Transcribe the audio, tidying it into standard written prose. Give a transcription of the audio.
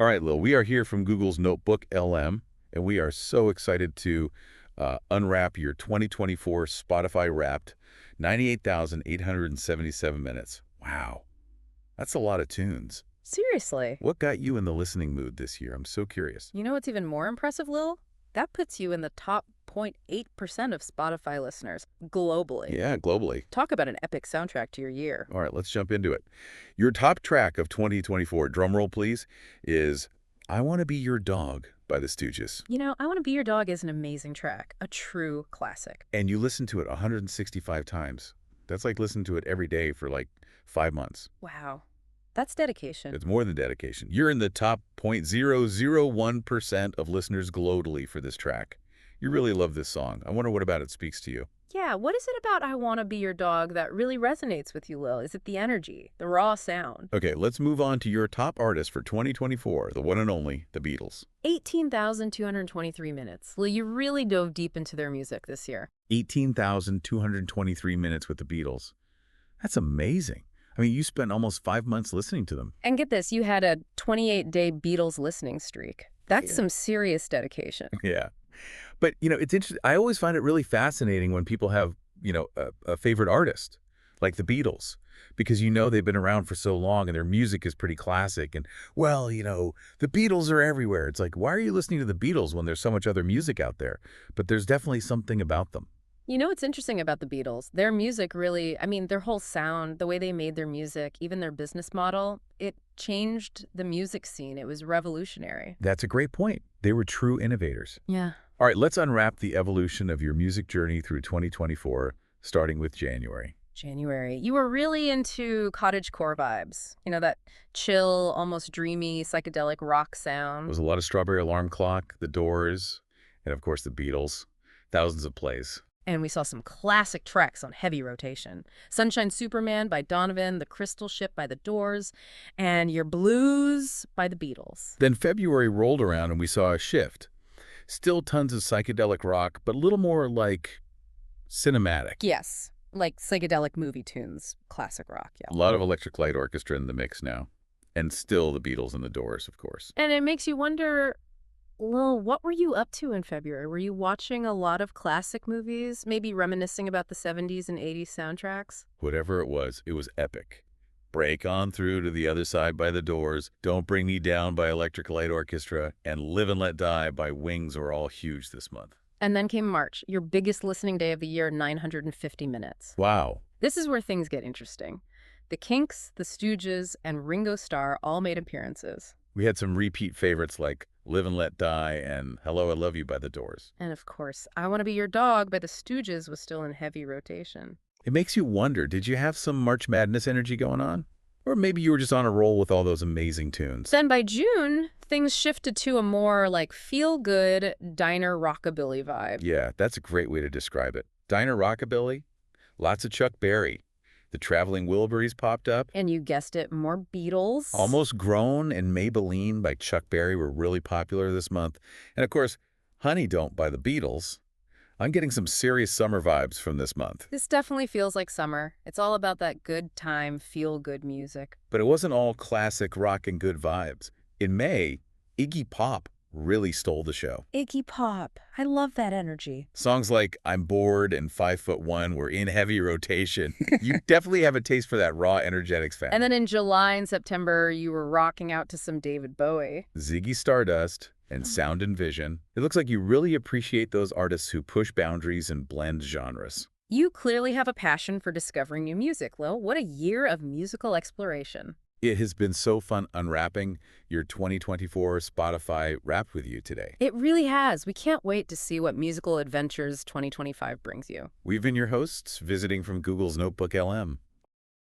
All right, Lil, we are here from Google's Notebook LM, and we are so excited to unwrap your 2024 Spotify Wrapped 98,877 minutes. Wow, that's a lot of tunes. Seriously. What got you in the listening mood this year? I'm so curious. You know what's even more impressive, Lil? That puts you in the top 0.8% of Spotify listeners globally. Yeah, globally. Talk about an epic soundtrack to your year. All right, let's jump into it. Your top track of 2024, drumroll please, is I Want to Be Your Dog by the Stooges. You know, I Want to Be Your Dog is an amazing track, a true classic. And you listened to it 165 times. That's like listening to it every day for like 5 months. Wow. That's dedication. It's more than dedication. You're in the top 0.001% of listeners globally for this track. You really love this song. I wonder what about it speaks to you. Yeah, what is it about I Want to Be Your Dog that really resonates with you, Lil? Is it the energy, the raw sound? Okay, let's move on to your top artist for 2024, the one and only, the Beatles. 18,223 minutes. Lil, you really dove deep into their music this year. 18,223 minutes with the Beatles. That's amazing. I mean, you spent almost 5 months listening to them. And get this, you had a 28-day Beatles listening streak. That's Yeah. some serious dedication. Yeah. But, it's interesting. I always find it really fascinating when people have, a favorite artist, like the Beatles, because they've been around for so long and their music is pretty classic. And, well, the Beatles are everywhere. It's like, why are you listening to the Beatles when there's so much other music out there? But there's definitely something about them. You know what's interesting about the Beatles? Their music really, I mean, their whole sound, the way they made their music, even their business model, it changed the music scene. It was revolutionary. That's a great point. They were true innovators. Yeah. All right, let's unwrap the evolution of your music journey through 2024, starting with January. January. You were really into cottagecore vibes. You know, that chill, almost dreamy, psychedelic rock It sound. was a lot of Strawberry Alarm Clock, The Doors, and of course the Beatles. Thousands of plays. And we saw some classic tracks on heavy rotation. Sunshine Superman by Donovan, The Crystal Ship by The Doors, and Your Blues by The Beatles. Then February rolled around and we saw a shift. Still tons of psychedelic rock, but a little more like cinematic. Yes, like psychedelic movie tunes, classic rock, yeah. A lot of Electric Light Orchestra in the mix now. And still the Beatles and the Doors, of course. And it makes you wonder, Lil, what were you up to in February? Were you watching a lot of classic movies, maybe reminiscing about the 70s and 80s soundtracks? Whatever it was epic. Break On Through to the Other Side by The Doors, Don't Bring Me Down by Electric Light Orchestra, and Live and Let Die by Wings were all huge this month. And then came March, your biggest listening day of the year, 950 minutes. Wow. This is where things get interesting. The Kinks, the Stooges, and Ringo Starr all made appearances. We had some repeat favorites like Live and Let Die and Hello, I Love You by The Doors. And of course, I Want to Be Your Dog by the Stooges was still in heavy rotation. It makes you wonder, did you have some March Madness energy going on? Or maybe you were just on a roll with all those amazing tunes. Then by June, things shifted to a more like feel-good diner rockabilly vibe. Yeah, that's a great way to describe it. Diner Rockabilly, lots of Chuck Berry. The Traveling Wilburys popped up. And you guessed it, more Beatles. Almost Grown and Maybelline by Chuck Berry were really popular this month. And of course, Honey Don't by the Beatles. I'm getting some serious summer vibes from this month. This definitely feels like summer. It's all about that good time, feel-good music. But it wasn't all classic rock and good vibes. In May, Iggy Pop really stole the show. Iggy Pop. I love that energy. Songs like I'm Bored and 5'1" were in heavy rotation. You definitely have a taste for that raw, energetics fan. And then in July and September, you were rocking out to some David Bowie. Ziggy Stardust and Sound and Vision. It looks like you really appreciate those artists who push boundaries and blend genres. You clearly have a passion for discovering new music, Lil. What a year of musical exploration. It has been so fun unwrapping your 2024 Spotify Wrapped with you today. It really has. We can't wait to see what musical adventures 2025 brings you. We've been your hosts, visiting from Google's Notebook LM.